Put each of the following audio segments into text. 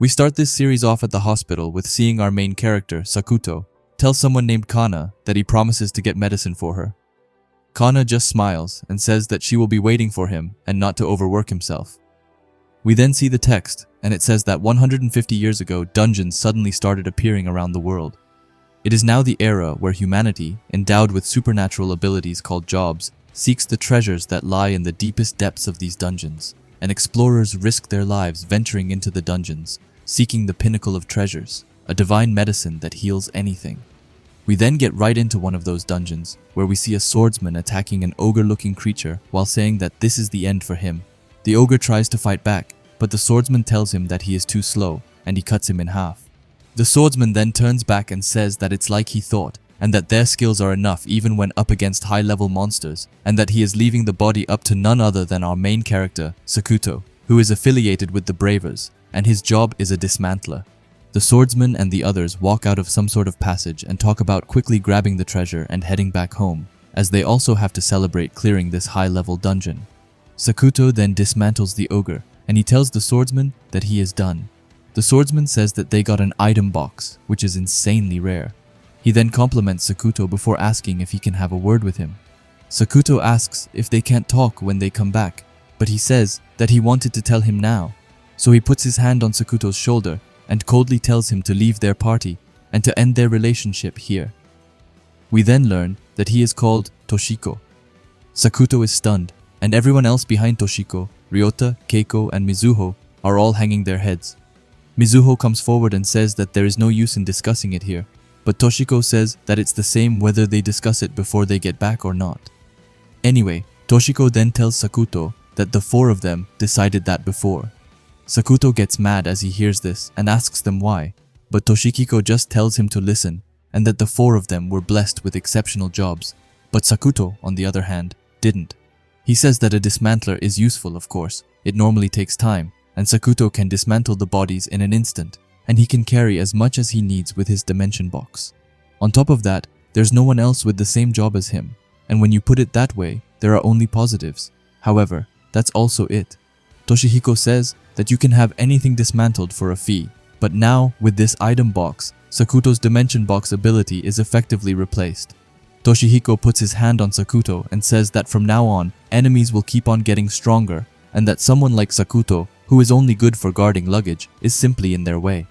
We start this series off at the hospital with seeing our main character, Sakuto, tell someone named Kana that he promises to get medicine for her. Kana just smiles and says that she will be waiting for him and not to overwork himself. We then see the text, and it says that 150 years ago, dungeons suddenly started appearing around the world. It is now the era where humanity, endowed with supernatural abilities called jobs, seeks the treasures that lie in the deepest depths of these dungeons, and explorers risk their lives venturing into the dungeons, seeking the pinnacle of treasures, a divine medicine that heals anything. We then get right into one of those dungeons, where we see a swordsman attacking an ogre-looking creature while saying that this is the end for him. The ogre tries to fight back, but the swordsman tells him that he is too slow, and he cuts him in half. The swordsman then turns back and says that it's like he thought, and that their skills are enough even when up against high-level monsters, and that he is leaving the body up to none other than our main character, Sakuto, who is affiliated with the Bravers, and his job is a dismantler. The swordsman and the others walk out of some sort of passage and talk about quickly grabbing the treasure and heading back home, as they also have to celebrate clearing this high-level dungeon. Sakuto then dismantles the ogre, and he tells the swordsman that he is done. The swordsman says that they got an item box, which is insanely rare. He then compliments Sakuto before asking if he can have a word with him. Sakuto asks if they can't talk when they come back, but he says that he wanted to tell him now. So he puts his hand on Sakuto's shoulder and coldly tells him to leave their party and to end their relationship here. We then learn that he is called Toshiko. Sakuto is stunned, and everyone else behind Toshiko, Ryota, Keiko, and Mizuho, are all hanging their heads. Mizuho comes forward and says that there is no use in discussing it here, but Toshiko says that it's the same whether they discuss it before they get back or not. Anyway, Toshiko then tells Sakuto that the four of them decided that before. Sakuto gets mad as he hears this and asks them why, but Toshihiko just tells him to listen and that the four of them were blessed with exceptional jobs, but Sakuto, on the other hand, didn't. He says that a dismantler is useful, of course. It normally takes time, and Sakuto can dismantle the bodies in an instant, and he can carry as much as he needs with his dimension box. On top of that, there's no one else with the same job as him, and when you put it that way, there are only positives. However, that's also it. Toshihiko says that you can have anything dismantled for a fee, but now, with this item box, Sakuto's dimension box ability is effectively replaced. Toshihiko puts his hand on Sakuto and says that from now on, enemies will keep on getting stronger, and that someone like Sakuto, who is only good for guarding luggage, is simply in their way.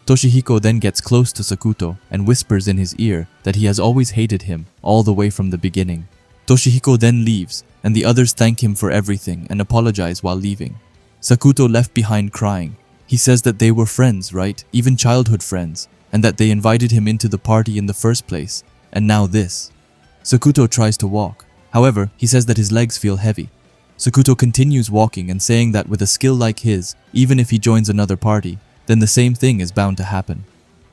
Toshihiko then gets close to Sakuto and whispers in his ear that he has always hated him, all the way from the beginning. Toshihiko then leaves, and the others thank him for everything and apologize while leaving. Sakuto left behind crying. He says that they were friends, right? Even childhood friends, and that they invited him into the party in the first place, and now this. Sakuto tries to walk. However, he says that his legs feel heavy. Sakuto continues walking and saying that with a skill like his, even if he joins another party, then the same thing is bound to happen.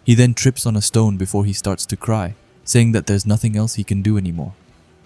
He then trips on a stone before he starts to cry, saying that there's nothing else he can do anymore.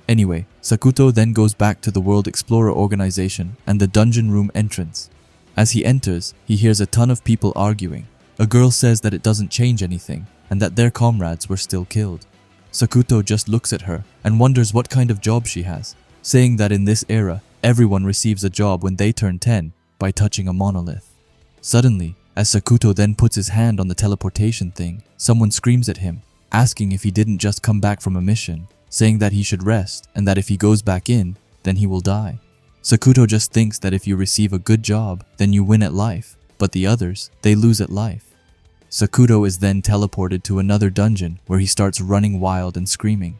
Anyway, Sakuto then goes back to the World Explorer organization and the dungeon room entrance. As he enters, he hears a ton of people arguing. A girl says that it doesn't change anything and that their comrades were still killed. Sakuto just looks at her and wonders what kind of job she has, saying that in this era, everyone receives a job when they turn 10 by touching a monolith. Suddenly, as Sakuto then puts his hand on the teleportation thing, someone screams at him, asking if he didn't just come back from a mission, saying that he should rest and that if he goes back in, then he will die. Sakuto just thinks that if you receive a good job, then you win at life, but the others, they lose at life. Sakuto is then teleported to another dungeon where he starts running wild and screaming,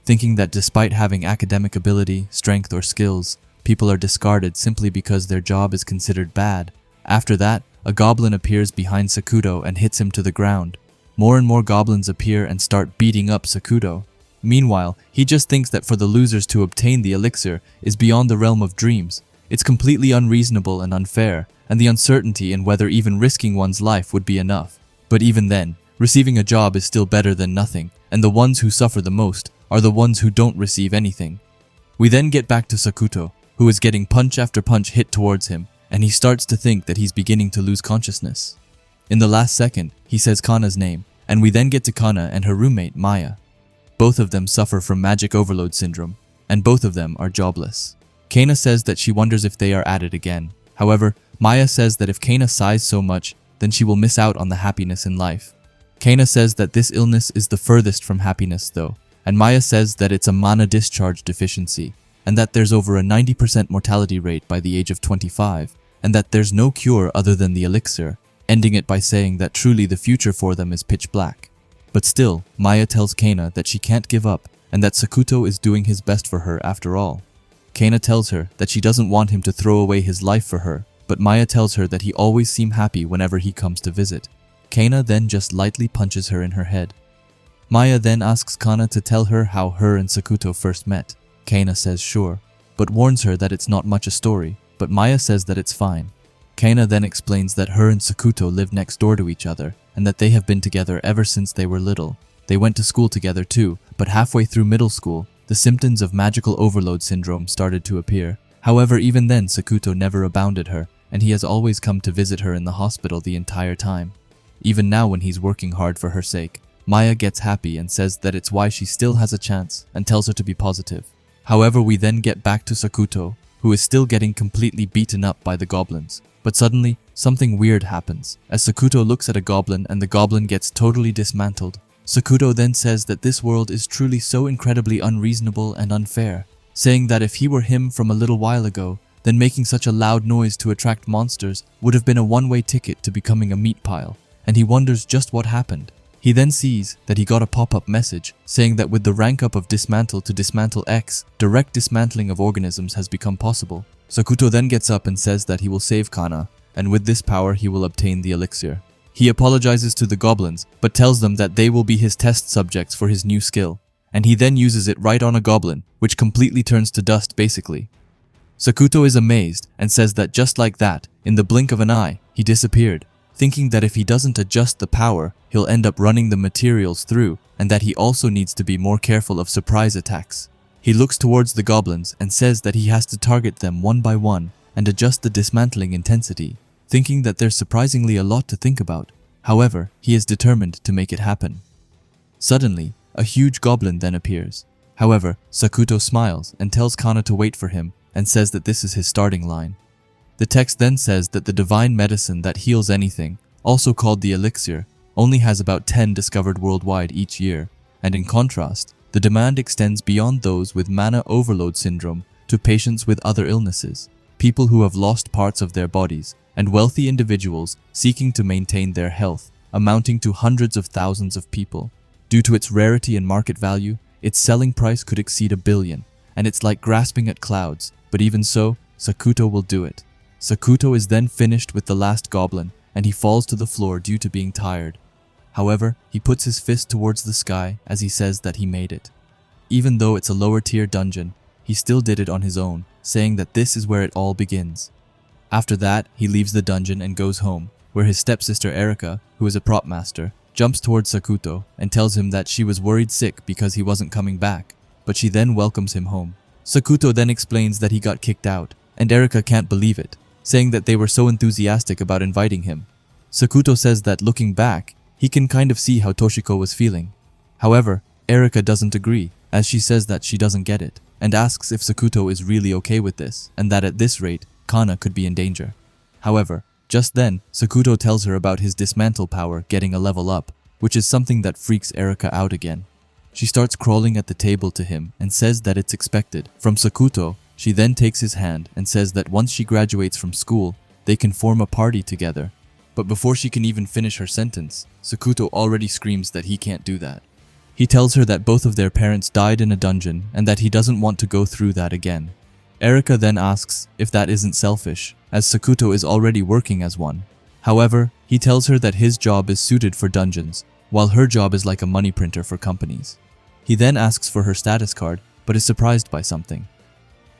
thinking that despite having academic ability, strength, or skills, people are discarded simply because their job is considered bad. After that, a goblin appears behind Sakuto and hits him to the ground. More and more goblins appear and start beating up Sakuto. Meanwhile, he just thinks that for the losers to obtain the elixir is beyond the realm of dreams. It's completely unreasonable and unfair, and the uncertainty in whether even risking one's life would be enough. But even then, receiving a job is still better than nothing, and the ones who suffer the most are the ones who don't receive anything. We then get back to Sakuto, who is getting punch after punch hit towards him, and he starts to think that he's beginning to lose consciousness. In the last second, he says Kana's name, and we then get to Kana and her roommate, Maya. Both of them suffer from magic overload syndrome, and both of them are jobless. Kana says that she wonders if they are at it again. However, Maya says that if Kana sighs so much, then she will miss out on the happiness in life. Kana says that this illness is the furthest from happiness though, and Maya says that it's a mana discharge deficiency, and that there's over a 90% mortality rate by the age of 25, and that there's no cure other than the elixir, ending it by saying that truly the future for them is pitch black. But still, Maya tells Kana that she can't give up, and that Sakuto is doing his best for her after all. Kana tells her that she doesn't want him to throw away his life for her, but Maya tells her that he always seems happy whenever he comes to visit. Kana then just lightly punches her in her head. Maya then asks Kana to tell her how her and Sakuto first met. Kana says sure, but warns her that it's not much a story, but Maya says that it's fine. Kana then explains that her and Sakuto live next door to each other, and that they have been together ever since they were little. They went to school together too, but halfway through middle school, the symptoms of magical overload syndrome started to appear. However, even then Sakuto never abandoned her, and he has always come to visit her in the hospital the entire time. Even now when he's working hard for her sake, Maya gets happy and says that it's why she still has a chance, and tells her to be positive. However, we then get back to Sakuto, who is still getting completely beaten up by the goblins. But suddenly, something weird happens, as Sakuto looks at a goblin and the goblin gets totally dismantled. Sakuto then says that this world is truly so incredibly unreasonable and unfair, saying that if he were him from a little while ago, then making such a loud noise to attract monsters would have been a one-way ticket to becoming a meat pile, and he wonders just what happened. He then sees that he got a pop-up message saying that with the rank up of Dismantle to Dismantle X, direct dismantling of organisms has become possible. Sakuto then gets up and says that he will save Kana, and with this power he will obtain the elixir. He apologizes to the goblins, but tells them that they will be his test subjects for his new skill, and he then uses it right on a goblin, which completely turns to dust basically. Sakuto is amazed and says that just like that, in the blink of an eye, he disappeared, thinking that if he doesn't adjust the power, he'll end up running the materials through, and that he also needs to be more careful of surprise attacks. He looks towards the goblins and says that he has to target them one by one and adjust the dismantling intensity, thinking that there's surprisingly a lot to think about. However, he is determined to make it happen. Suddenly, a huge goblin then appears. However, Sakuto smiles and tells Kana to wait for him and says that this is his starting line. The text then says that the divine medicine that heals anything, also called the elixir, only has about 10 discovered worldwide each year, and in contrast, the demand extends beyond those with mana overload syndrome to patients with other illnesses, people who have lost parts of their bodies, and wealthy individuals seeking to maintain their health, amounting to hundreds of thousands of people. Due to its rarity and market value, its selling price could exceed $1 billion, and it's like grasping at clouds, but even so, Sakuto will do it. Sakuto is then finished with the last goblin, and he falls to the floor due to being tired. However, he puts his fist towards the sky as he says that he made it. Even though it's a lower tier dungeon, he still did it on his own, saying that this is where it all begins. After that, he leaves the dungeon and goes home, where his stepsister Erika, who is a prop master, jumps towards Sakuto and tells him that she was worried sick because he wasn't coming back, but she then welcomes him home. Sakuto then explains that he got kicked out, and Erika can't believe it, saying that they were so enthusiastic about inviting him. Sakuto says that looking back, he can kind of see how Toshiko was feeling. However, Erika doesn't agree, as she says that she doesn't get it, and asks if Sakuto is really okay with this, and that at this rate, Kana could be in danger. However, just then, Sakuto tells her about his dismantle power getting a level up, which is something that freaks Erika out again. She starts crawling at the table to him and says that it's expected. From Sakuto, she then takes his hand and says that once she graduates from school, they can form a party together. But before she can even finish her sentence, Sakuto already screams that he can't do that. He tells her that both of their parents died in a dungeon and that he doesn't want to go through that again. Erika then asks if that isn't selfish, as Sakuto is already working as one. However, he tells her that his job is suited for dungeons, while her job is like a money printer for companies. He then asks for her status card, but is surprised by something.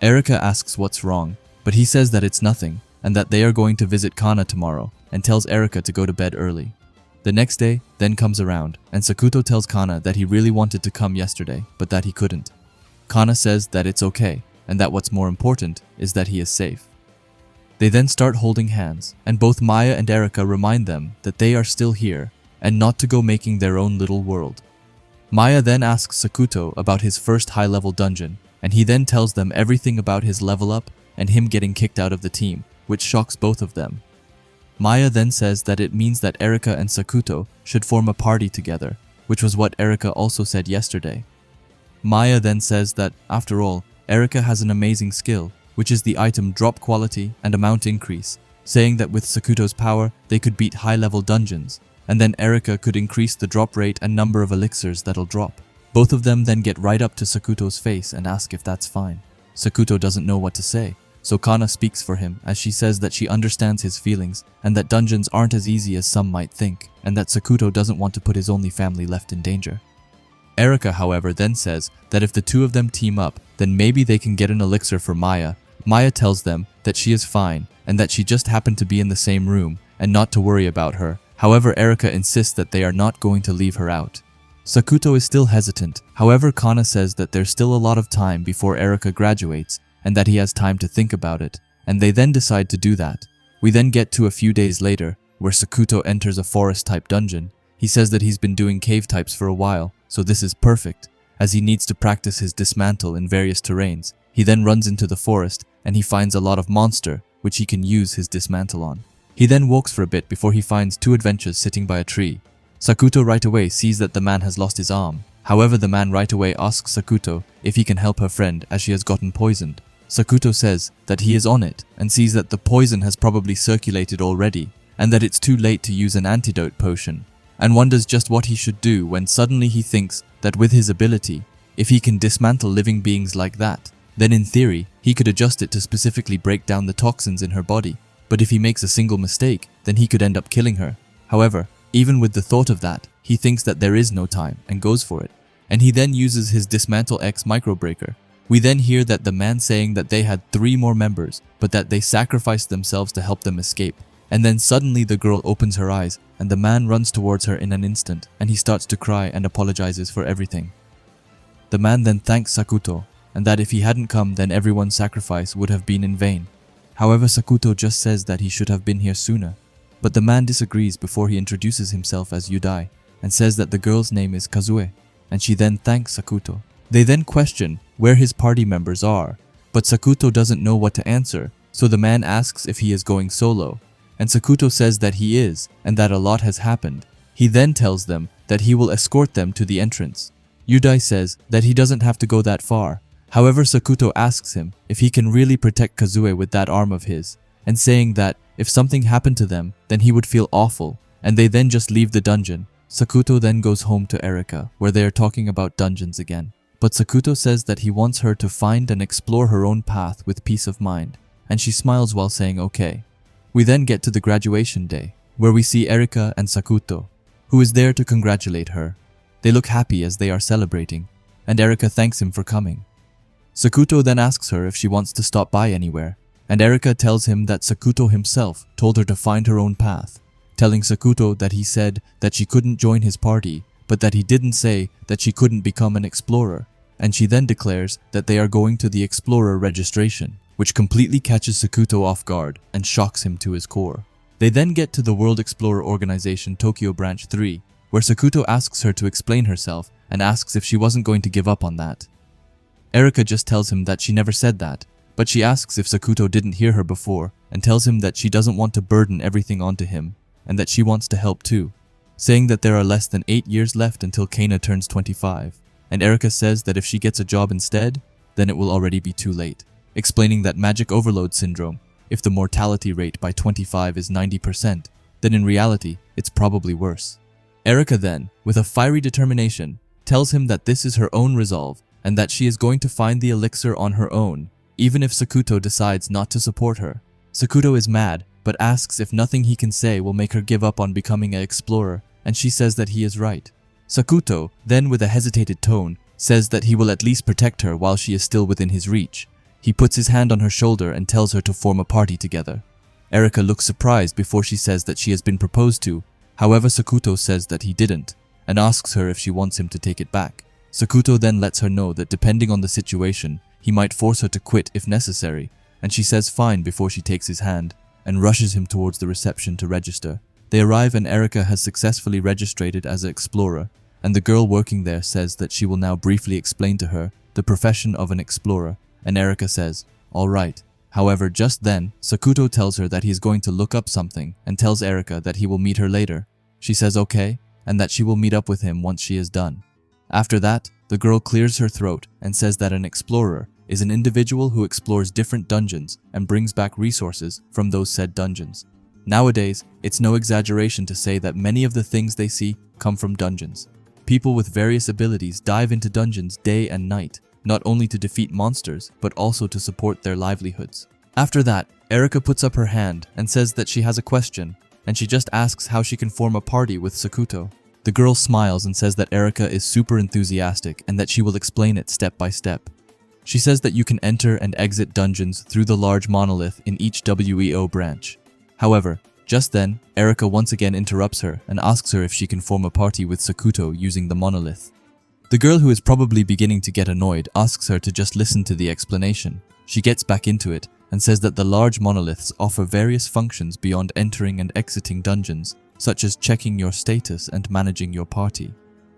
Erika asks what's wrong, but he says that it's nothing, and that they are going to visit Kana tomorrow, and tells Erika to go to bed early. The next day then comes around, and Sakuto tells Kana that he really wanted to come yesterday, but that he couldn't. Kana says that it's okay, and that what's more important is that he is safe. They then start holding hands, and both Maya and Erika remind them that they are still here, and not to go making their own little world. Maya then asks Sakuto about his first high-level dungeon, and he then tells them everything about his level up and him getting kicked out of the team, which shocks both of them. Maya then says that it means that Erika and Sakuto should form a party together, which was what Erika also said yesterday. Maya then says that, after all, Erika has an amazing skill, which is the item drop quality and amount increase, saying that with Sakuto's power, they could beat high-level dungeons, and then Erika could increase the drop rate and number of elixirs that'll drop. Both of them then get right up to Sakuto's face and ask if that's fine. Sakuto doesn't know what to say, so Kana speaks for him as she says that she understands his feelings and that dungeons aren't as easy as some might think, and that Sakuto doesn't want to put his only family left in danger. Erika, however, then says that if the two of them team up, then maybe they can get an elixir for Maya. Maya tells them that she is fine and that she just happened to be in the same room and not to worry about her. However, Erika insists that they are not going to leave her out. Sakuto is still hesitant. However, Kana says that there's still a lot of time before Erika graduates and that he has time to think about it, and they then decide to do that. We then get to a few days later, where Sakuto enters a forest-type dungeon. He says that he's been doing cave types for a while, so this is perfect, as he needs to practice his dismantle in various terrains. He then runs into the forest, and he finds a lot of monster, which he can use his dismantle on. He then walks for a bit before he finds two adventurers sitting by a tree. Sakuto right away sees that the man has lost his arm. However, the man right away asks Sakuto if he can help her friend as she has gotten poisoned. Sakuto says that he is on it and sees that the poison has probably circulated already and that it's too late to use an antidote potion, and wonders just what he should do when suddenly he thinks that with his ability, if he can dismantle living beings like that, then in theory, he could adjust it to specifically break down the toxins in her body. But if he makes a single mistake, then he could end up killing her. However, even with the thought of that, he thinks that there is no time and goes for it. And he then uses his Dismantle X microbreaker. We then hear that the man saying that they had 3 more members, but that they sacrificed themselves to help them escape. And then suddenly the girl opens her eyes and the man runs towards her in an instant and he starts to cry and apologizes for everything. The man then thanks Sakuto and that if he hadn't come then everyone's sacrifice would have been in vain. However, Sakuto just says that he should have been here sooner. But the man disagrees before he introduces himself as Yudai and says that the girl's name is Kazue, and she then thanks Sakuto. They then question where his party members are, but Sakuto doesn't know what to answer, so the man asks if he is going solo, and Sakuto says that he is and that a lot has happened. He then tells them that he will escort them to the entrance. Yudai says that he doesn't have to go that far. However, Sakuto asks him if he can really protect Kazue with that arm of his, and saying that if something happened to them, then he would feel awful, and they then just leave the dungeon. Sakuto then goes home to Erika, where they are talking about dungeons again. But Sakuto says that he wants her to find and explore her own path with peace of mind, and she smiles while saying okay. We then get to the graduation day, where we see Erika and Sakuto, who is there to congratulate her. They look happy as they are celebrating, and Erika thanks him for coming. Sakuto then asks her if she wants to stop by anywhere, and Erika tells him that Sakuto himself told her to find her own path, telling Sakuto that he said that she couldn't join his party, but that he didn't say that she couldn't become an explorer, and she then declares that they are going to the explorer registration, which completely catches Sakuto off guard and shocks him to his core. They then get to the World Explorer Organization Tokyo Branch 3, where Sakuto asks her to explain herself and asks if she wasn't going to give up on that. Erika just tells him that she never said that, but she asks if Sakuto didn't hear her before and tells him that she doesn't want to burden everything onto him and that she wants to help too, saying that there are less than 8 years left until Kana turns 25, and Erika says that if she gets a job instead, then it will already be too late, explaining that magic overload syndrome, if the mortality rate by 25 is 90%, then in reality, it's probably worse. Erika then, with a fiery determination, tells him that this is her own resolve and that she is going to find the elixir on her own, even if Sakuto decides not to support her. Sakuto is mad, but asks if nothing he can say will make her give up on becoming an explorer, and she says that he is right. Sakuto, then with a hesitated tone, says that he will at least protect her while she is still within his reach. He puts his hand on her shoulder and tells her to form a party together. Erika looks surprised before she says that she has been proposed to. However, Sakuto says that he didn't, and asks her if she wants him to take it back. Sakuto then lets her know that depending on the situation, he might force her to quit if necessary, and she says fine before she takes his hand and rushes him towards the reception to register. They arrive and Erika has successfully registered as an explorer, and the girl working there says that she will now briefly explain to her the profession of an explorer, and Erika says, "All right," However, just then, Sakuto tells her that he is going to look up something and tells Erika that he will meet her later. She says okay, and that she will meet up with him once she is done. After that, the girl clears her throat and says that an explorer is an individual who explores different dungeons and brings back resources from those said dungeons. Nowadays, it's no exaggeration to say that many of the things they see come from dungeons. People with various abilities dive into dungeons day and night, not only to defeat monsters, but also to support their livelihoods. After that, Erika puts up her hand and says that she has a question, and she just asks how she can form a party with Sakuto. The girl smiles and says that Erika is super enthusiastic and that she will explain it step by step. She says that you can enter and exit dungeons through the large monolith in each WEO branch. However, just then, Erika once again interrupts her and asks her if she can form a party with Sakuto using the monolith. The girl, who is probably beginning to get annoyed, asks her to just listen to the explanation. She gets back into it and says that the large monoliths offer various functions beyond entering and exiting dungeons, such as checking your status and managing your party.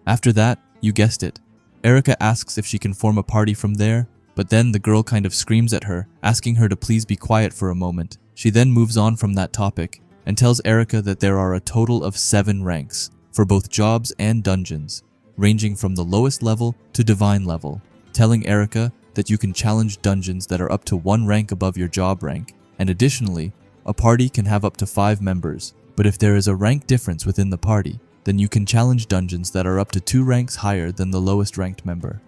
After that, you guessed it, Erika asks if she can form a party from there, but then the girl kind of screams at her, asking her to please be quiet for a moment. She then moves on from that topic and tells Erika that there are a total of 7 ranks for both jobs and dungeons, ranging from the lowest level to divine level, telling Erika that you can challenge dungeons that are up to 1 rank above your job rank, and additionally, a party can have up to 5 members, but if there is a rank difference within the party, then you can challenge dungeons that are up to 2 ranks higher than the lowest ranked member.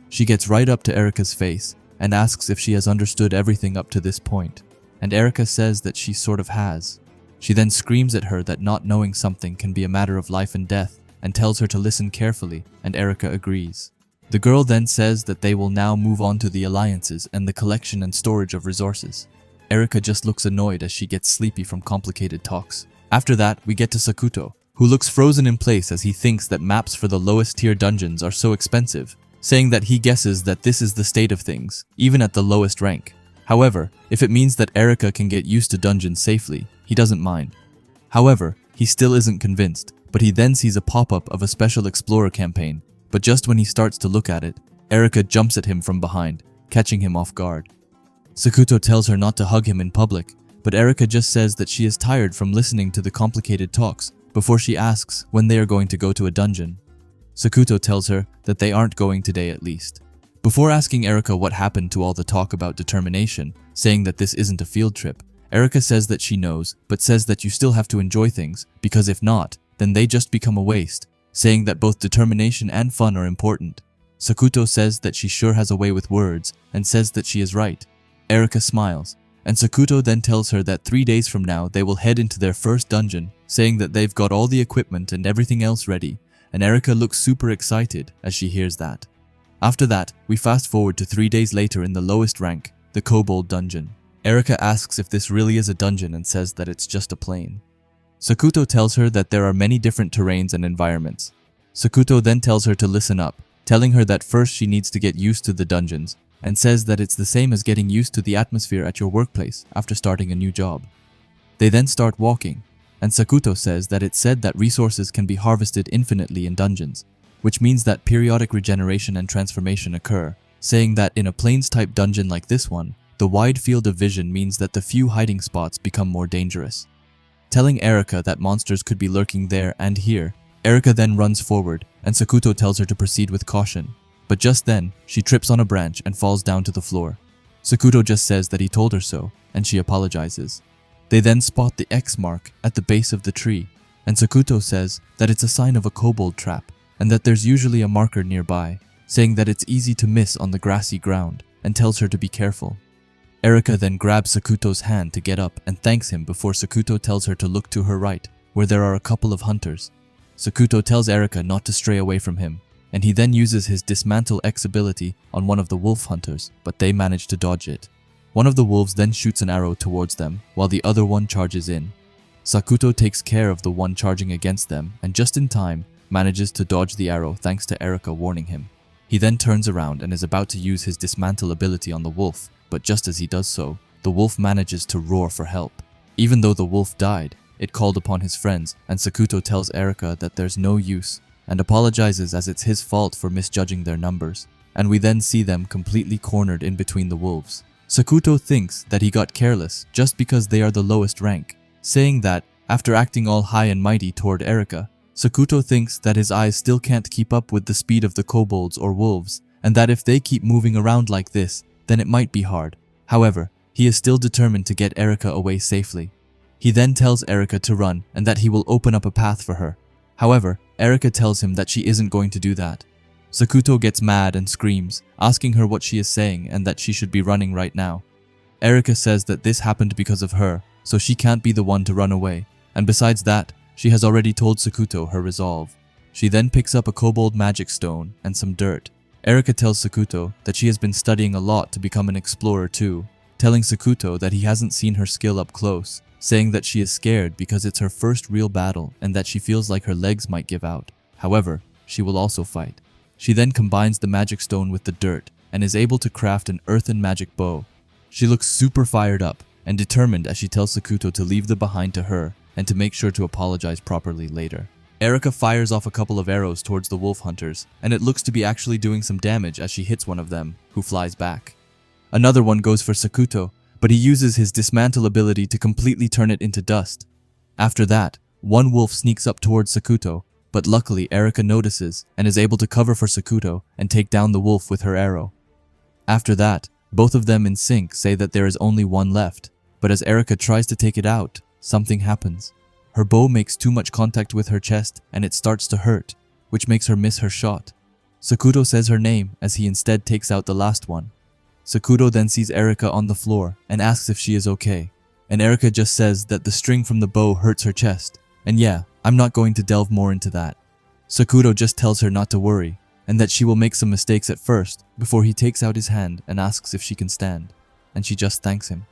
She gets right up to Erika's face and asks if she has understood everything up to this point, and Erika says that she sort of has. She then screams at her that not knowing something can be a matter of life and death, and tells her to listen carefully, and Erika agrees. The girl then says that they will now move on to the alliances and the collection and storage of resources. Erika just looks annoyed as she gets sleepy from complicated talks. After that, we get to Sakuto, who looks frozen in place as he thinks that maps for the lowest tier dungeons are so expensive, saying that he guesses that this is the state of things, even at the lowest rank. However, if it means that Erika can get used to dungeons safely, he doesn't mind. However, he still isn't convinced, but he then sees a pop-up of a special explorer campaign, but just when he starts to look at it, Erika jumps at him from behind, catching him off guard. Sakuto tells her not to hug him in public, but Erika just says that she is tired from listening to the complicated talks before she asks when they are going to go to a dungeon. Sakuto tells her that they aren't going today at least. Before asking Erika what happened to all the talk about determination, saying that this isn't a field trip, Erika says that she knows, but says that you still have to enjoy things, because if not, then they just become a waste, saying that both determination and fun are important. Sakuto says that she sure has a way with words, and says that she is right. Erika smiles, and Sakuto then tells her that 3 days from now they will head into their first dungeon, saying that they've got all the equipment and everything else ready, and Erika looks super excited as she hears that. After that, we fast forward to 3 days later in the lowest rank, the Kobold Dungeon. Erika asks if this really is a dungeon and says that it's just a plane. Sakuto tells her that there are many different terrains and environments. Sakuto then tells her to listen up, telling her that first she needs to get used to the dungeons, and says that it's the same as getting used to the atmosphere at your workplace after starting a new job. They then start walking, and Sakuto says that it's said that resources can be harvested infinitely in dungeons, which means that periodic regeneration and transformation occur, saying that in a plains-type dungeon like this one, the wide field of vision means that the few hiding spots become more dangerous. Telling Erika that monsters could be lurking there and here, Erika then runs forward, and Sakuto tells her to proceed with caution. But just then, she trips on a branch and falls down to the floor. Sakuto just says that he told her so, and she apologizes. They then spot the X mark at the base of the tree, and Sakuto says that it's a sign of a kobold trap, and that there's usually a marker nearby, saying that it's easy to miss on the grassy ground, and tells her to be careful. Erika then grabs Sakuto's hand to get up and thanks him before Sakuto tells her to look to her right, where there are a couple of hunters. Sakuto tells Erika not to stray away from him, and he then uses his Dismantle X ability on one of the wolf hunters, but they manage to dodge it. One of the wolves then shoots an arrow towards them, while the other one charges in. Sakuto takes care of the one charging against them, and just in time, manages to dodge the arrow thanks to Erika warning him. He then turns around and is about to use his Dismantle ability on the wolf, but just as he does so, the wolf manages to roar for help. Even though the wolf died, it called upon his friends, and Sakuto tells Erika that there's no use, and apologizes as it's his fault for misjudging their numbers, and we then see them completely cornered in between the wolves. Sakuto thinks that he got careless just because they are the lowest rank, saying that, after acting all high and mighty toward Erika, Sakuto thinks that his eyes still can't keep up with the speed of the kobolds or wolves, and that if they keep moving around like this, then it might be hard. However, he is still determined to get Erika away safely. He then tells Erika to run and that he will open up a path for her. However, Erika tells him that she isn't going to do that. Sakuto gets mad and screams, asking her what she is saying and that she should be running right now. Erika says that this happened because of her, so she can't be the one to run away, and besides that, she has already told Sakuto her resolve. She then picks up a kobold magic stone and some dirt. Erika tells Sakuto that she has been studying a lot to become an explorer too, telling Sakuto that he hasn't seen her skill up close, saying that she is scared because it's her first real battle and that she feels like her legs might give out. However, she will also fight. She then combines the magic stone with the dirt and is able to craft an earthen magic bow. She looks super fired up and determined as she tells Sakuto to leave the behind to her and to make sure to apologize properly later. Erika fires off a couple of arrows towards the wolf hunters, and it looks to be actually doing some damage as she hits one of them, who flies back. Another one goes for Sakuto, but he uses his dismantle ability to completely turn it into dust. After that, one wolf sneaks up towards Sakuto, but luckily Erika notices and is able to cover for Sakuto and take down the wolf with her arrow. After that, both of them in sync say that there is only one left, but as Erika tries to take it out, something happens. Her bow makes too much contact with her chest and it starts to hurt, which makes her miss her shot. Sakuto says her name as he instead takes out the last one. Sakuto then sees Erika on the floor and asks if she is okay, and Erika just says that the string from the bow hurts her chest, and yeah, I'm not going to delve more into that. Sakuto just tells her not to worry, and that she will make some mistakes at first before he takes out his hand and asks if she can stand, and she just thanks him.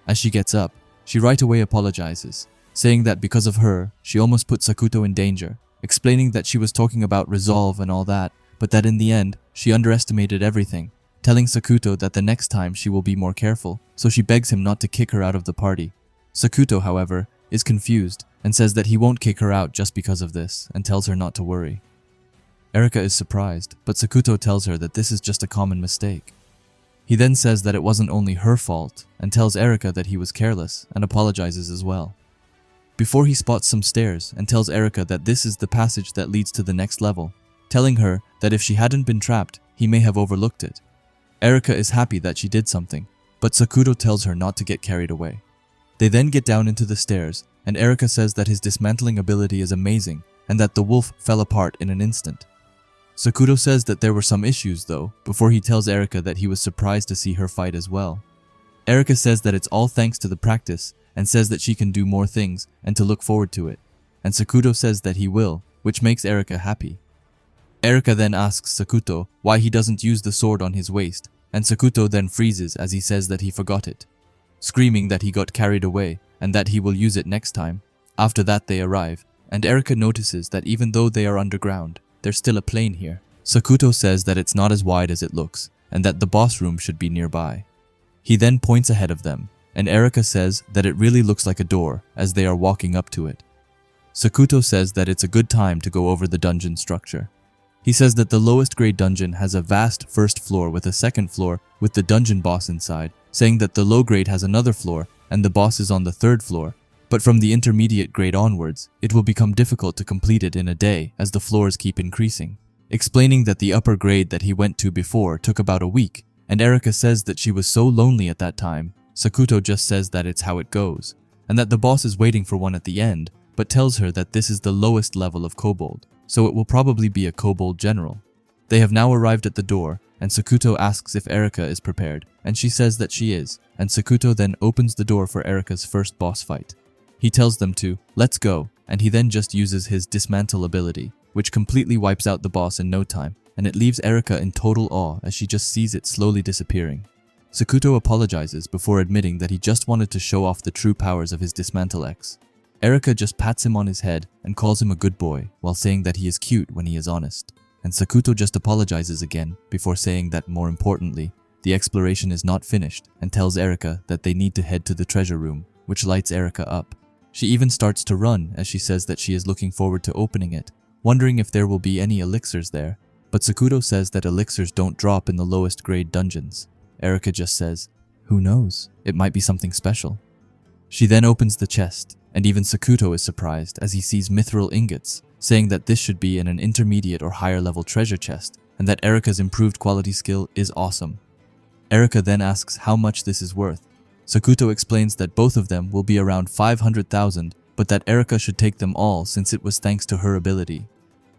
As she gets up, she right away apologizes, saying that because of her, she almost put Sakuto in danger, explaining that she was talking about resolve and all that, but that in the end, she underestimated everything, telling Sakuto that the next time she will be more careful, so she begs him not to kick her out of the party. Sakuto, however, is confused and says that he won't kick her out just because of this, and tells her not to worry. Erika is surprised, but Sakuto tells her that this is just a common mistake. He then says that it wasn't only her fault, and tells Erika that he was careless, and apologizes as well. Before he spots some stairs and tells Erika that this is the passage that leads to the next level, telling her that if she hadn't been trapped, he may have overlooked it. Erika is happy that she did something, but Sakuto tells her not to get carried away. They then get down into the stairs, and Erika says that his dismantling ability is amazing and that the wolf fell apart in an instant. Sakuto says that there were some issues though, before he tells Erika that he was surprised to see her fight as well. Erika says that it's all thanks to the practice and says that she can do more things and to look forward to it, and Sakuto says that he will, which makes Erika happy. Erika then asks Sakuto why he doesn't use the sword on his waist, and Sakuto then freezes as he says that he forgot it, screaming that he got carried away and that he will use it next time. After that they arrive, and Erika notices that even though they are underground, there's still a plane here. Sakuto says that it's not as wide as it looks, and that the boss room should be nearby. He then points ahead of them, and Erika says that it really looks like a door as they are walking up to it. Sakuto says that it's a good time to go over the dungeon structure. He says that the lowest grade dungeon has a vast first floor with a second floor with the dungeon boss inside, saying that the low grade has another floor and the boss is on the third floor, but from the intermediate grade onwards, it will become difficult to complete it in a day as the floors keep increasing, explaining that the upper grade that he went to before took about a week, and Erika says that she was so lonely at that time. Sakuto just says that it's how it goes, and that the boss is waiting for one at the end, but tells her that this is the lowest level of kobold, so it will probably be a kobold general. They have now arrived at the door, and Sakuto asks if Erika is prepared, and she says that she is, and Sakuto then opens the door for Erika's first boss fight. He tells them to, let's go, and he then just uses his dismantle ability, which completely wipes out the boss in no time, and it leaves Erika in total awe as she just sees it slowly disappearing. Sakuto apologizes before admitting that he just wanted to show off the true powers of his Dismantle X. Erika just pats him on his head and calls him a good boy while saying that he is cute when he is honest. And Sakuto just apologizes again before saying that more importantly, the exploration is not finished and tells Erika that they need to head to the treasure room, which lights Erika up. She even starts to run as she says that she is looking forward to opening it, wondering if there will be any elixirs there, but Sakuto says that elixirs don't drop in the lowest grade dungeons. Erika just says, Who knows? It might be something special. She then opens the chest, and even Sakuto is surprised as he sees mithril ingots, saying that this should be in an intermediate or higher level treasure chest, and that Erika's improved quality skill is awesome. Erika then asks how much this is worth. Sakuto explains that both of them will be around 500,000, but that Erika should take them all since it was thanks to her ability.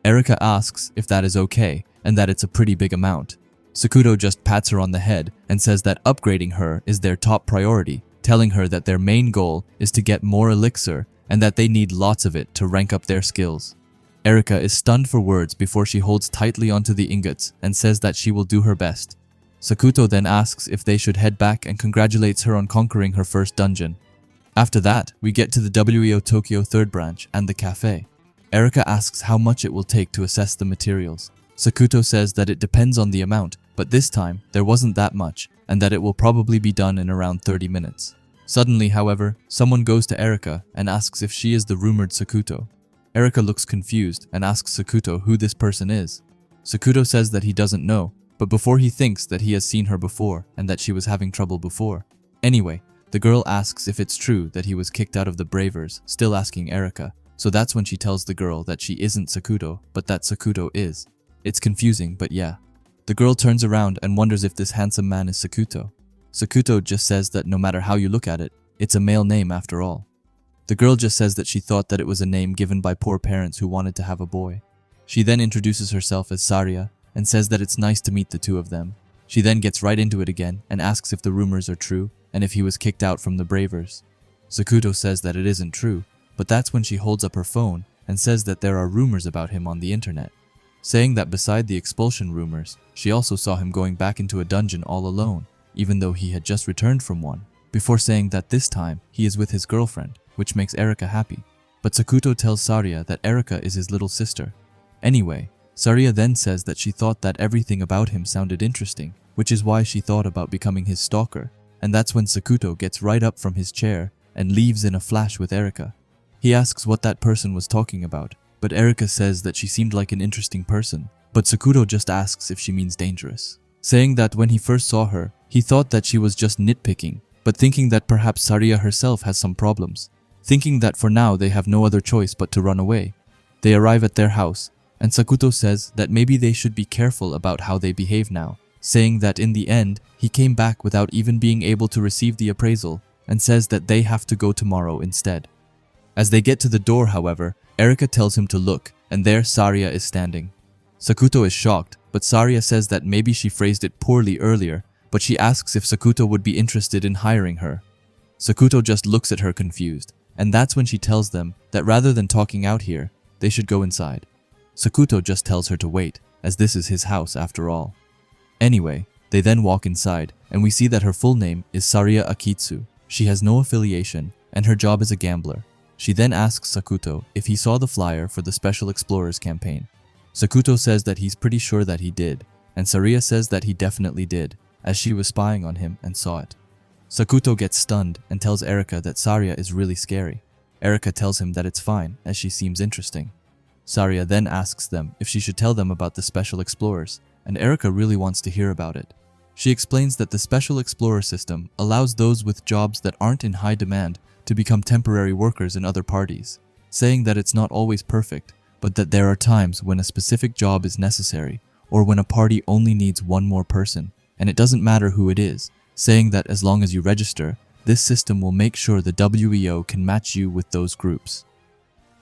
Erika asks if that is okay, and that it's a pretty big amount. Sakuto just pats her on the head and says that upgrading her is their top priority, telling her that their main goal is to get more elixir and that they need lots of it to rank up their skills. Erika is stunned for words before she holds tightly onto the ingots and says that she will do her best. Sakuto then asks if they should head back and congratulates her on conquering her first dungeon. After that, we get to the WEO Tokyo 3rd branch and the cafe. Erika asks how much it will take to assess the materials. Sakuto says that it depends on the amount, but this time there wasn't that much, and that it will probably be done in around 30 minutes. Suddenly, however, someone goes to Erika and asks if she is the rumored Sakuto. Erika looks confused and asks Sakuto who this person is. Sakuto says that he doesn't know, but before he thinks that he has seen her before and that she was having trouble before. Anyway, the girl asks if it's true that he was kicked out of the Bravers, still asking Erika, so that's when she tells the girl that she isn't Sakuto, but that Sakuto is. It's confusing, but yeah. The girl turns around and wonders if this handsome man is Sakuto. Sakuto just says that no matter how you look at it, it's a male name after all. The girl just says that she thought that it was a name given by poor parents who wanted to have a boy. She then introduces herself as Saria and says that it's nice to meet the two of them. She then gets right into it again and asks if the rumors are true and if he was kicked out from the Bravers. Sakuto says that it isn't true, but that's when she holds up her phone and says that there are rumors about him on the internet, saying that beside the expulsion rumors, she also saw him going back into a dungeon all alone, even though he had just returned from one, before saying that this time he is with his girlfriend, which makes Erika happy. But Sakuto tells Saria that Erika is his little sister. Anyway, Saria then says that she thought that everything about him sounded interesting, which is why she thought about becoming his stalker, and that's when Sakuto gets right up from his chair and leaves in a flash with Erika. He asks what that person was talking about, but Erika says that she seemed like an interesting person, but Sakuto just asks if she means dangerous, saying that when he first saw her, he thought that she was just nitpicking, but thinking that perhaps Saria herself has some problems, thinking that for now they have no other choice but to run away. They arrive at their house, and Sakuto says that maybe they should be careful about how they behave now, saying that in the end, he came back without even being able to receive the appraisal, and says that they have to go tomorrow instead. As they get to the door, however, Erika tells him to look, and there Saria is standing. Sakuto is shocked, but Saria says that maybe she phrased it poorly earlier, but she asks if Sakuto would be interested in hiring her. Sakuto just looks at her confused, and that's when she tells them that rather than talking out here, they should go inside. Sakuto just tells her to wait, as this is his house after all. Anyway, they then walk inside, and we see that her full name is Saria Akitsu. She has no affiliation, and her job is a gambler. She then asks Sakuto if he saw the flyer for the Special Explorers campaign. Sakuto says that he's pretty sure that he did, and Saria says that he definitely did, as she was spying on him and saw it. Sakuto gets stunned and tells Erika that Saria is really scary. Erika tells him that it's fine, as she seems interesting. Saria then asks them if she should tell them about the Special Explorers, and Erika really wants to hear about it. She explains that the Special Explorer system allows those with jobs that aren't in high demand to become temporary workers in other parties, saying that it's not always perfect, but that there are times when a specific job is necessary, or when a party only needs one more person, and it doesn't matter who it is, saying that as long as you register, this system will make sure the WEO can match you with those groups.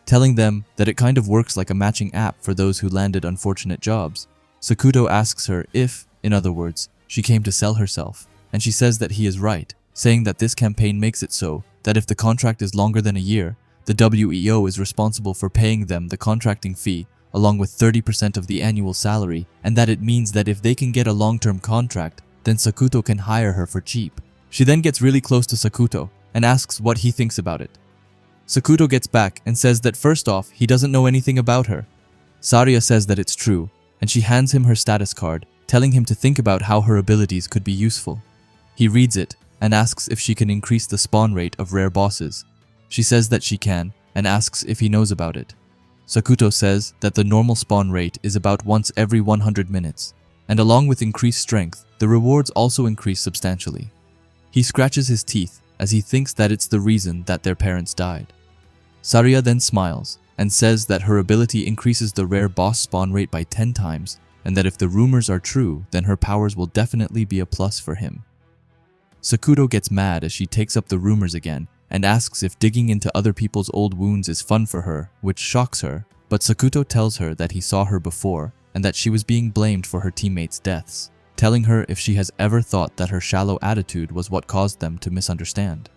Telling them that it kind of works like a matching app for those who landed unfortunate jobs, Sakuto asks her if, in other words, she came to sell herself, and she says that he is right, saying that this campaign makes it so that if the contract is longer than a year, the WEO is responsible for paying them the contracting fee along with 30% of the annual salary, and that it means that if they can get a long-term contract, then Sakuto can hire her for cheap. She then gets really close to Sakuto and asks what he thinks about it. Sakuto gets back and says that first off, he doesn't know anything about her. Saria says that it's true, and she hands him her status card, telling him to think about how her abilities could be useful. He reads it and asks if she can increase the spawn rate of rare bosses. She says that she can, and asks if he knows about it. Sakuto says that the normal spawn rate is about once every 100 minutes, and along with increased strength, the rewards also increase substantially. He scratches his teeth as he thinks that it's the reason that their parents died. Sariya then smiles and says that her ability increases the rare boss spawn rate by 10 times, and that if the rumors are true, then her powers will definitely be a plus for him. Sakuto gets mad as she takes up the rumors again and asks if digging into other people's old wounds is fun for her, which shocks her, but Sakuto tells her that he saw her before and that she was being blamed for her teammates' deaths, telling her if she has ever thought that her shallow attitude was what caused them to misunderstand.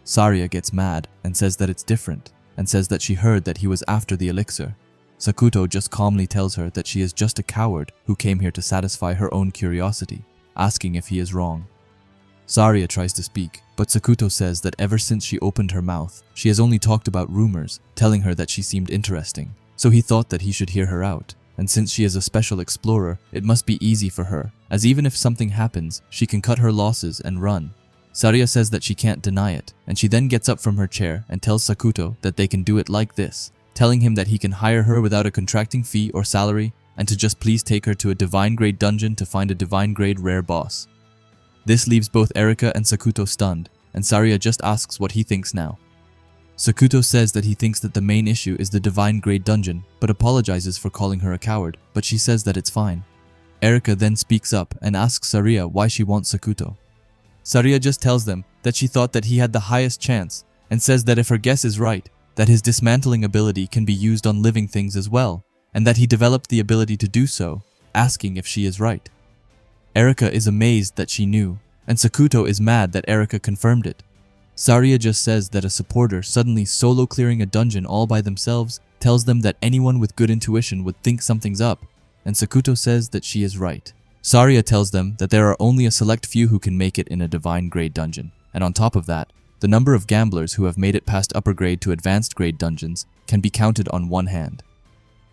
Sariya gets mad and says that it's different, and says that she heard that he was after the elixir. Sakuto just calmly tells her that she is just a coward who came here to satisfy her own curiosity, asking if he is wrong. Sariya tries to speak, but Sakuto says that ever since she opened her mouth, she has only talked about rumors, telling her that she seemed interesting. So he thought that he should hear her out, and since she is a special explorer, it must be easy for her, as even if something happens, she can cut her losses and run. Sariya says that she can't deny it, and she then gets up from her chair and tells Sakuto that they can do it like this, telling him that he can hire her without a contracting fee or salary, and to just please take her to a divine grade dungeon to find a divine grade rare boss. This leaves both Erika and Sakuto stunned, and Sariya just asks what he thinks now. Sakuto says that he thinks that the main issue is the divine grade dungeon, but apologizes for calling her a coward, but she says that it's fine. Erika then speaks up and asks Sariya why she wants Sakuto. Sariya just tells them that she thought that he had the highest chance, and says that if her guess is right, that his dismantling ability can be used on living things as well, and that he developed the ability to do so, asking if she is right. Erika is amazed that she knew, and Sakuto is mad that Erika confirmed it. Sariya just says that a supporter suddenly solo clearing a dungeon all by themselves tells them that anyone with good intuition would think something's up, and Sakuto says that she is right. Sariya tells them that there are only a select few who can make it in a divine grade dungeon, and on top of that, the number of gamblers who have made it past upper grade to advanced grade dungeons can be counted on one hand,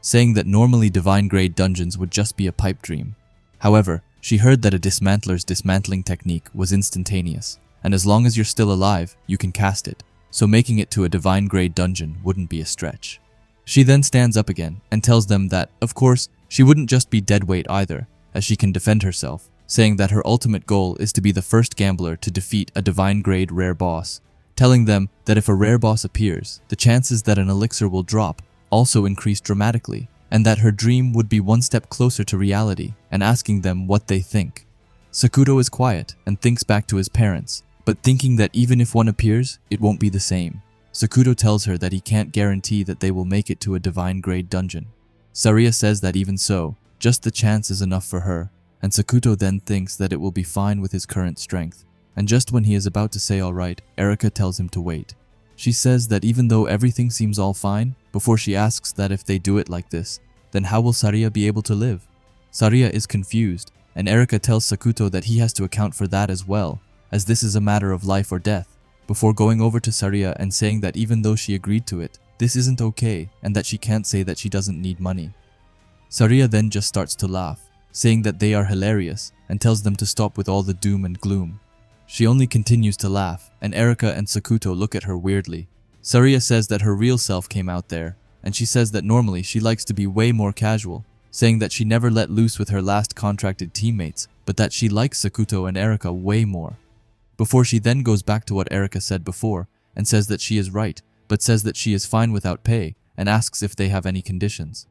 saying that normally divine grade dungeons would just be a pipe dream. However, she heard that a dismantler's dismantling technique was instantaneous, and as long as you're still alive, you can cast it, so making it to a divine grade dungeon wouldn't be a stretch. She then stands up again and tells them that, of course, she wouldn't just be dead weight either, as she can defend herself, saying that her ultimate goal is to be the first gambler to defeat a divine grade rare boss, telling them that if a rare boss appears, the chances that an elixir will drop also increase dramatically, and that her dream would be one step closer to reality, and asking them what they think. Sakuto is quiet and thinks back to his parents, but thinking that even if one appears, it won't be the same. Sakuto tells her that he can't guarantee that they will make it to a divine grade dungeon. Sariya says that even so, just the chance is enough for her, and Sakuto then thinks that it will be fine with his current strength. And just when he is about to say alright, Erika tells him to wait. She says that even though everything seems all fine, before she asks that if they do it like this, then how will Sariya be able to live? Sariya is confused, and Erika tells Sakuto that he has to account for that as well, as this is a matter of life or death, before going over to Sariya and saying that even though she agreed to it, this isn't okay, and that she can't say that she doesn't need money. Sariya then just starts to laugh, saying that they are hilarious, and tells them to stop with all the doom and gloom. She only continues to laugh, and Erika and Sakuto look at her weirdly. Sariya says that her real self came out there, and she says that normally she likes to be way more casual, saying that she never let loose with her last contracted teammates, but that she likes Sakuto and Erika way more. Before she then goes back to what Erika said before, and says that she is right, but says that she is fine without pay, and asks if they have any conditions.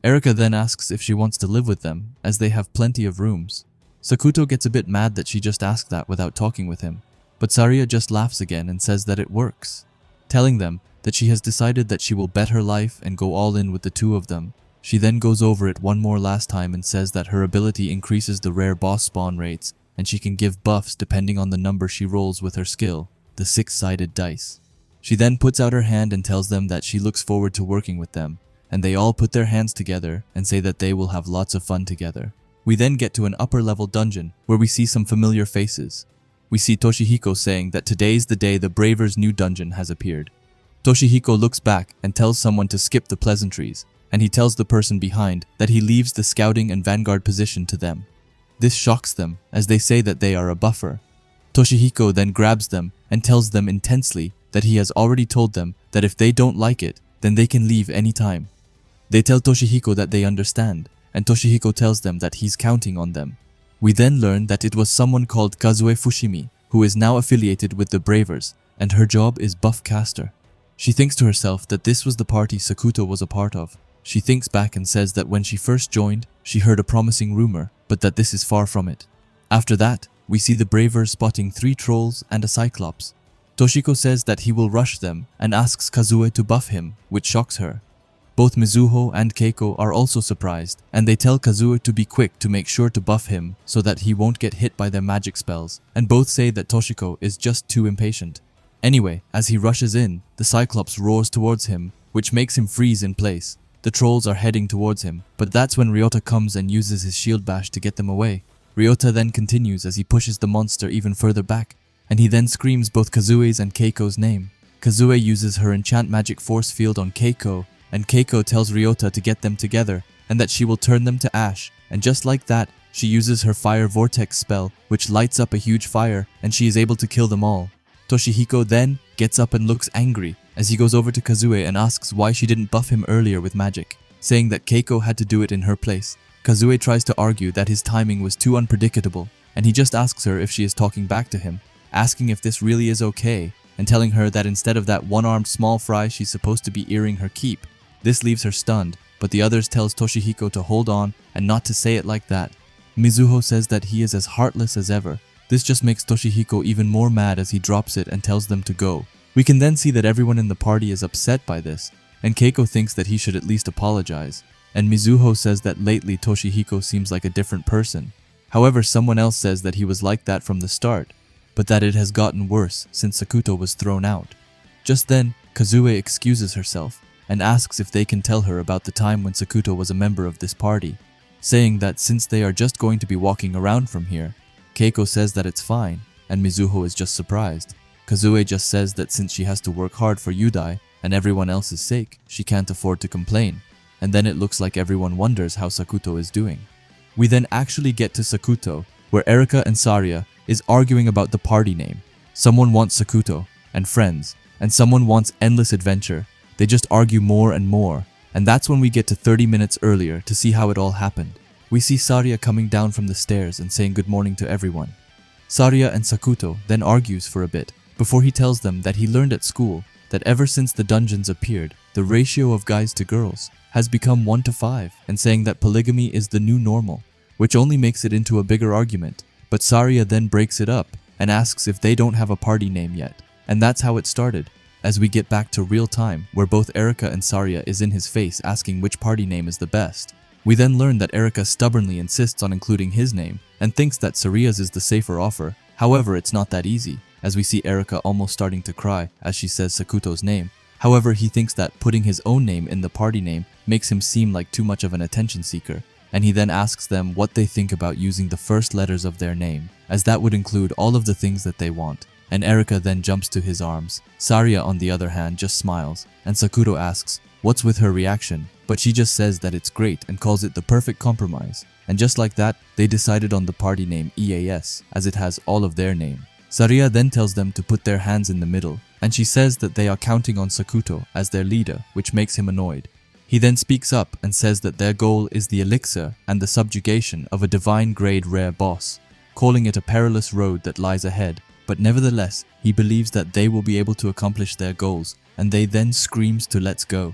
Erika then asks if she wants to live with them, as they have plenty of rooms. Sakuto gets a bit mad that she just asked that without talking with him, but Sariya just laughs again and says that it works, telling them that she has decided that she will bet her life and go all in with the two of them. She then goes over it one more last time and says that her ability increases the rare boss spawn rates, and she can give buffs depending on the number she rolls with her skill, the 6-sided dice. She then puts out her hand and tells them that she looks forward to working with them, and they all put their hands together and say that they will have lots of fun together. We then get to an upper level dungeon where we see some familiar faces. We see Toshihiko saying that today's the day the Braver's new dungeon has appeared. Toshihiko looks back and tells someone to skip the pleasantries, and he tells the person behind that he leaves the scouting and vanguard position to them. This shocks them as they say that they are a buffer. Toshihiko then grabs them and tells them intensely that he has already told them that if they don't like it, then they can leave anytime. They tell Toshihiko that they understand, and Toshihiko tells them that he's counting on them. We then learn that it was someone called Kazue Fushimi who is now affiliated with the Bravers, and her job is buff caster. She thinks to herself that this was the party Sakuto was a part of. She thinks back and says that when she first joined, she heard a promising rumor, but that this is far from it. After that, we see the Bravers spotting 3 trolls and a cyclops. Toshiko says that he will rush them and asks Kazue to buff him, which shocks her. Both Mizuho and Keiko are also surprised, and they tell Kazue to be quick to make sure to buff him so that he won't get hit by their magic spells, and both say that Toshiko is just too impatient. Anyway, as he rushes in, the Cyclops roars towards him, which makes him freeze in place. The trolls are heading towards him, but that's when Ryota comes and uses his shield bash to get them away. Ryota then continues as he pushes the monster even further back, and he then screams both Kazue's and Keiko's name. Kazue uses her enchant magic force field on Keiko, and Keiko tells Ryota to get them together and that she will turn them to ash, and just like that, she uses her fire vortex spell, which lights up a huge fire, and she is able to kill them all. Toshihiko then gets up and looks angry as he goes over to Kazue and asks why she didn't buff him earlier with magic, saying that Keiko had to do it in her place. Kazue tries to argue that his timing was too unpredictable, and he just asks her if she is talking back to him, asking if this really is okay, and telling her that instead of that one-armed small fry she's supposed to be earring her keep. This leaves her stunned, but the others tells Toshihiko to hold on and not to say it like that. Mizuho says that he is as heartless as ever. This just makes Toshihiko even more mad as he drops it and tells them to go. We can then see that everyone in the party is upset by this, and Keiko thinks that he should at least apologize. And Mizuho says that lately Toshihiko seems like a different person. However, someone else says that he was like that from the start, but that it has gotten worse since Sakuto was thrown out. Just then, Kazue excuses herself and asks if they can tell her about the time when Sakuto was a member of this party, saying that since they are just going to be walking around from here. Keiko says that it's fine, and Mizuho is just surprised. Kazue just says that since she has to work hard for Yudai and everyone else's sake, she can't afford to complain, and then it looks like everyone wonders how Sakuto is doing. We then actually get to Sakuto, where Erika and Saria is arguing about the party name. Someone wants Sakuto and friends, and someone wants endless adventure. They just argue more and more, and that's when we get to 30 minutes earlier to see how it all happened. We see Saria coming down from the stairs and saying good morning to everyone. Saria and Sakuto then argues for a bit, before he tells them that he learned at school that ever since the dungeons appeared, the ratio of guys to girls has become 1:5, and saying that polygamy is the new normal, which only makes it into a bigger argument. But Saria then breaks it up and asks if they don't have a party name yet, and that's how it started. As we get back to real time, where both Erika and Saria is in his face asking which party name is the best. We then learn that Erika stubbornly insists on including his name and thinks that Saria's is the safer offer. However, it's not that easy, as we see Erika almost starting to cry as she says Sakuto's name. However, he thinks that putting his own name in the party name makes him seem like too much of an attention seeker, and he then asks them what they think about using the first letters of their name, as that would include all of the things that they want. And Erika then jumps to his arms. Saria, on the other hand, just smiles, and Sakuto asks what's with her reaction, but she just says that it's great and calls it the perfect compromise. And just like that, they decided on the party name EAS, as it has all of their name. Saria then tells them to put their hands in the middle, and she says that they are counting on Sakuto as their leader, which makes him annoyed. He then speaks up and says that their goal is the elixir and the subjugation of a divine grade rare boss, calling it a perilous road that lies ahead. But nevertheless, he believes that they will be able to accomplish their goals, and they then screams to let's go.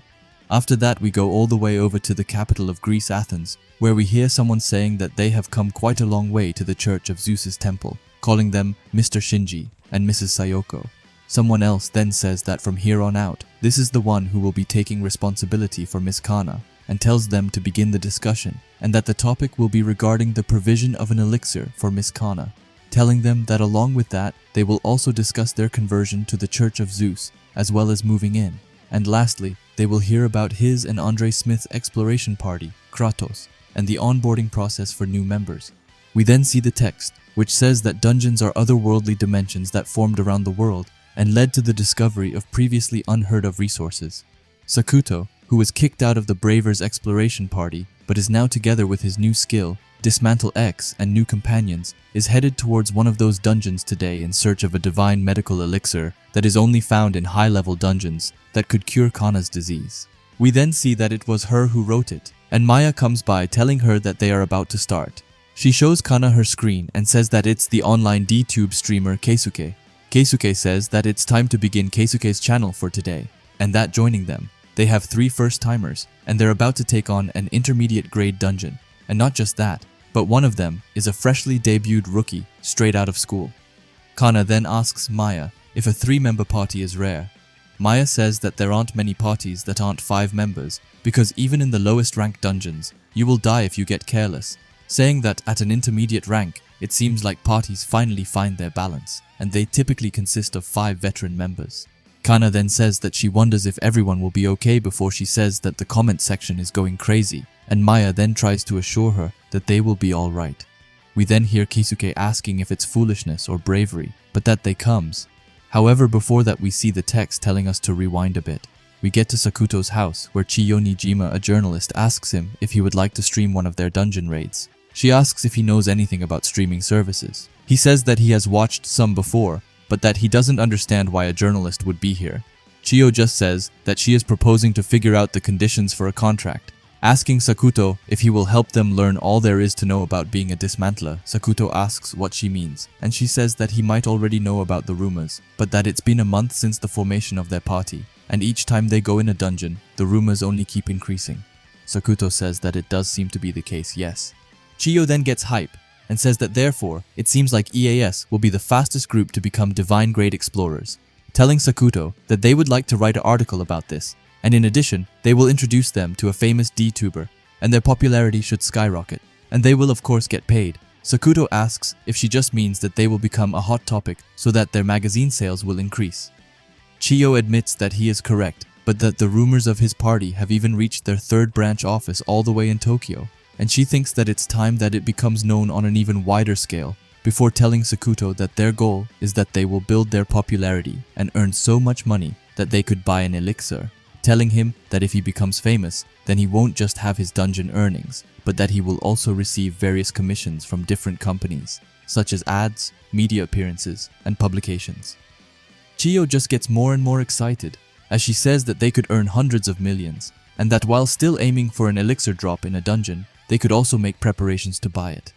After that, we go all the way over to the capital of Greece, Athens, where we hear someone saying that they have come quite a long way to the church of Zeus's temple, calling them Mr. Shinji and Mrs. Sayoko. Someone else then says that from here on out, this is the one who will be taking responsibility for Miss Kana, and tells them to begin the discussion, and that the topic will be regarding the provision of an elixir for Miss Kana, telling them that along with that, they will also discuss their conversion to the Church of Zeus, as well as moving in. And lastly, they will hear about his and Andre Smith's exploration party, Kratos, and the onboarding process for new members. We then see the text, which says that dungeons are otherworldly dimensions that formed around the world and led to the discovery of previously unheard of resources. Sakuto, who was kicked out of the Bravers exploration party, but is now together with his new skill, Dismantle X, and new companions, is headed towards one of those dungeons today in search of a divine medical elixir that is only found in high-level dungeons that could cure Kana's disease. We then see that it was her who wrote it, and Maya comes by telling her that they are about to start. She shows Kana her screen and says that it's the online DTube streamer Keisuke. Keisuke says that it's time to begin Keisuke's channel for today, and that joining them, they have 3 first-timers, and they're about to take on an intermediate grade dungeon. And not just that, but one of them is a freshly debuted rookie straight out of school. Kana then asks Maya if a 3-member party is rare. Maya says that there aren't many parties that aren't 5 members, because even in the lowest rank dungeons, you will die if you get careless, saying that at an intermediate rank, it seems like parties finally find their balance, and they typically consist of 5 veteran members. Kana then says that she wonders if everyone will be okay before she says that the comment section is going crazy, and Maya then tries to assure her that they will be alright. We then hear Keisuke asking if it's foolishness or bravery, but that they comes. However, before that we see the text telling us to rewind a bit. We get to Sakuto's house, where Chiyo Nijima, a journalist, asks him if he would like to stream one of their dungeon raids. She asks if he knows anything about streaming services. He says that he has watched some before, but that he doesn't understand why a journalist would be here. Chiyo just says that she is proposing to figure out the conditions for a contract. Asking Sakuto if he will help them learn all there is to know about being a dismantler, Sakuto asks what she means, and she says that he might already know about the rumors, but that it's been a month since the formation of their party, and each time they go in a dungeon, the rumors only keep increasing. Sakuto says that it does seem to be the case, yes. Chiyo then gets hype, and says that therefore, it seems like EAS will be the fastest group to become divine grade explorers, telling Sakuto that they would like to write an article about this, and in addition, they will introduce them to a famous DTuber, and their popularity should skyrocket, and they will of course get paid. Sakuto asks if she just means that they will become a hot topic so that their magazine sales will increase. Chiyo admits that he is correct, but that the rumors of his party have even reached their 3rd branch office all the way in Tokyo, and she thinks that it's time that it becomes known on an even wider scale, before telling Sakuto that their goal is that they will build their popularity and earn so much money that they could buy an elixir, telling him that if he becomes famous, then he won't just have his dungeon earnings, but that he will also receive various commissions from different companies, such as ads, media appearances, and publications. Chiyo just gets more and more excited, as she says that they could earn hundreds of millions, and that while still aiming for an elixir drop in a dungeon, they could also make preparations to buy it.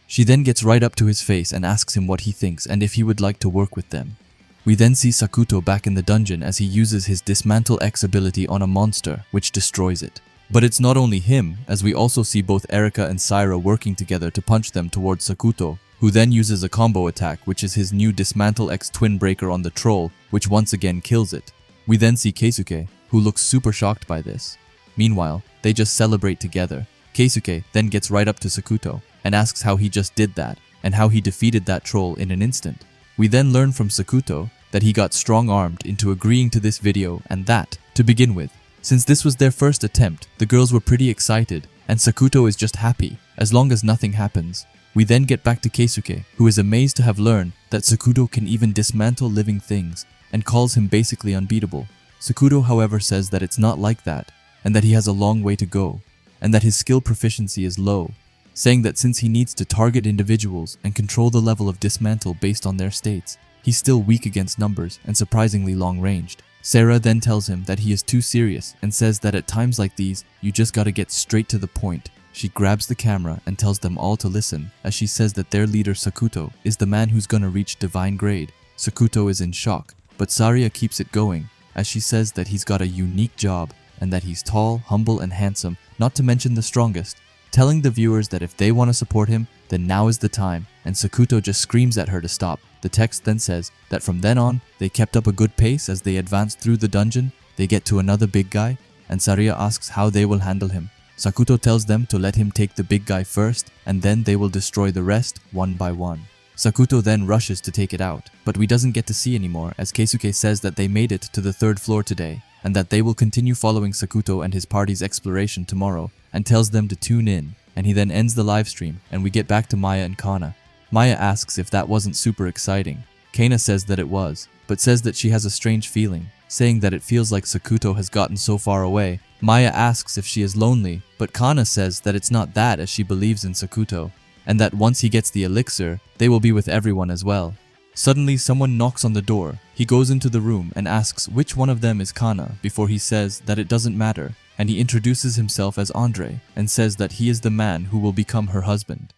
She then gets right up to his face and asks him what he thinks and if he would like to work with them. We then see Sakuto back in the dungeon as he uses his Dismantle X ability on a monster, which destroys it. But it's not only him, as we also see both Erika and Saira working together to punch them towards Sakuto, who then uses a combo attack, which is his new Dismantle X Twin Breaker on the troll, which once again kills it. We then see Keisuke, who looks super shocked by this. Meanwhile, they just celebrate together. Keisuke then gets right up to Sakuto and asks how he just did that, and how he defeated that troll in an instant. We then learn from Sakuto that he got strong-armed into agreeing to this video, and that, to begin with, since this was their first attempt, the girls were pretty excited, and Sakuto is just happy, as long as nothing happens. We then get back to Keisuke, who is amazed to have learned that Sakuto can even dismantle living things, and calls him basically unbeatable. Sakuto, however, says that it's not like that, and that he has a long way to go, and that his skill proficiency is low, saying that since he needs to target individuals and control the level of dismantle based on their states, he's still weak against numbers and surprisingly long-ranged. Sarah then tells him that he is too serious and says that at times like these, you just gotta get straight to the point. She grabs the camera and tells them all to listen, as she says that their leader Sakuto is the man who's gonna reach divine grade. Sakuto is in shock, but Saria keeps it going, as she says that he's got a unique job and that he's tall, humble, and handsome, not to mention the strongest, telling the viewers that if they want to support him, then now is the time, and Sakuto just screams at her to stop. The text then says that from then on, they kept up a good pace as they advanced through the dungeon. They get to another big guy, and Saria asks how they will handle him. Sakuto tells them to let him take the big guy first, and then they will destroy the rest one by one. Sakuto then rushes to take it out, but we doesn't get to see anymore, as Keisuke says that they made it to the 3rd floor today, and that they will continue following Sakuto and his party's exploration tomorrow, and tells them to tune in, and he then ends the live stream, and we get back to Maya and Kana. Maya asks if that wasn't super exciting. Kana says that it was, but says that she has a strange feeling, saying that it feels like Sakuto has gotten so far away. Maya asks if she is lonely, but Kana says that it's not that, as she believes in Sakuto, and that once he gets the elixir, they will be with everyone as well. Suddenly, someone knocks on the door. He goes into the room and asks which one of them is Kana before he says that it doesn't matter, and he introduces himself as Andre and says that he is the man who will become her husband.